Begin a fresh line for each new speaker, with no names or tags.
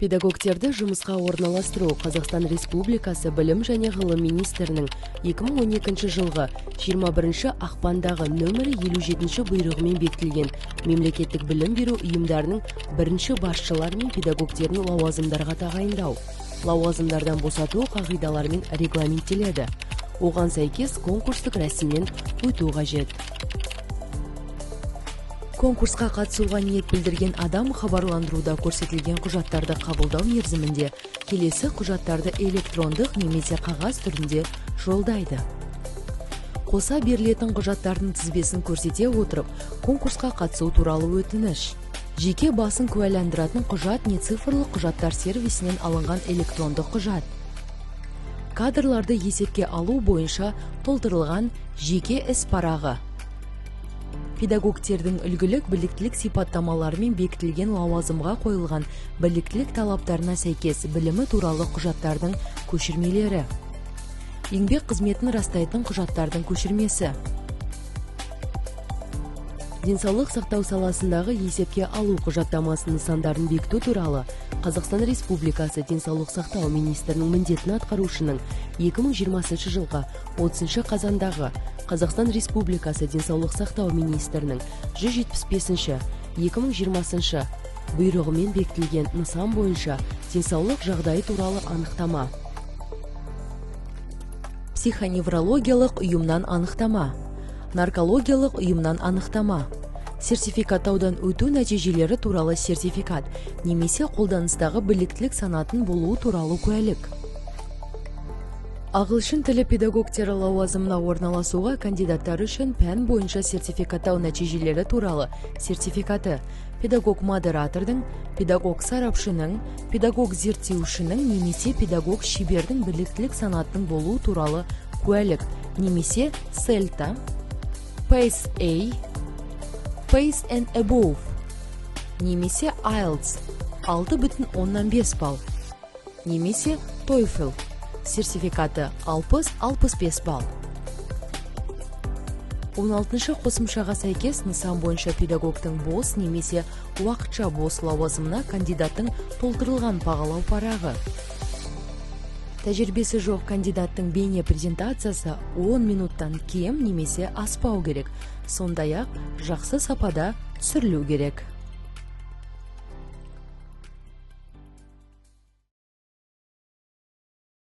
Педагогтерді жұмысқа орналастыру Қазақстан Республикасы Білім және ғылым министрінің 2012 жылғы 21 ақпандағы нөмірі 57 бұйрығымен бекітілген мемлекеттік білім беру ұйымдарының бірінші басшылары мен педагогтерін лауазымдарға тағайындау, лауазымдардан босату қағидаларымен регламенттеледі. Оған сәйкес конкурстық рәсімнен өту қажет. Конкурсқа қатысуға ниет білдірген адам хабарландыруда көрсетілген құжаттарды қабылдау мерзімінде келесі құжаттарды электрондық немесе қағаз түрінде жолдайды. Қоса берілетін құжаттардың тізбесін көрсете отырып, конкурсқа қатысу туралы өтініш. Жеке басын куәландыратын құжат не цифрлық құжаттар сервисінен алынған электрондық құжат. Кадрларды есепке алу бойынша толтырылған жеке іс парағы. Педагогтердің үлгілік біліктілік сипаттамаларымен бекітілген лауазымға қойылған біліктілік талаптарына сәйкес білімі туралы құжаттардың көшірмелері. Еңбек қызметін растайтын құжаттардың көшірмесі. Денсаулық сақтау саласындағы есепке алу құжаттамасын нысандарын бекіту туралы Қазақстан Республикасы денсаулық сақтау министрінің міндетін атқарушының 2020 жылғы 30 қазандағы Қазақстан Республикасы денсаулық сақтау министрінің 175-2020 бұйрығымен бекітілген нысан бойынша денсаулық жағдайы туралы анықтама. Психоневрологиялық ұйымнан анықтама. Наркологиялық ұйымнан анықтама. Сертификаттаудан өту нәтижелері туралы сертификат, немесе қолданыстағы біліктілік санатын болуы туралы куәлік. Ағылшын тілі педагогтері лауазымына орналасуға кандидаттар үшін пән бойынша сертификаттау нәтижелері туралы сертификаты, педагог-модератордың, педагог-сарапшының, педагог-зерттеушінің немесе педагог-шебердің біліктілік санатының болуы туралы куәлік, немесе СЭЛТА, PACE-A, PACE and Above, немесе IELTS 6,5 балл, немесе TOEFL сертификаты 60-65 балл. 16 қосымшаға сәйкес нысан бойынша педагогтың бос немесе уақытша бос лауазымына кандидаттың толтырылған бағалау парағы. Тәжірибесі жоқ кандидаттың бейне презентациясы 10 минуттан кем немесе аспау керек. Сондай-ақ жақсы сапада түсірілу керек.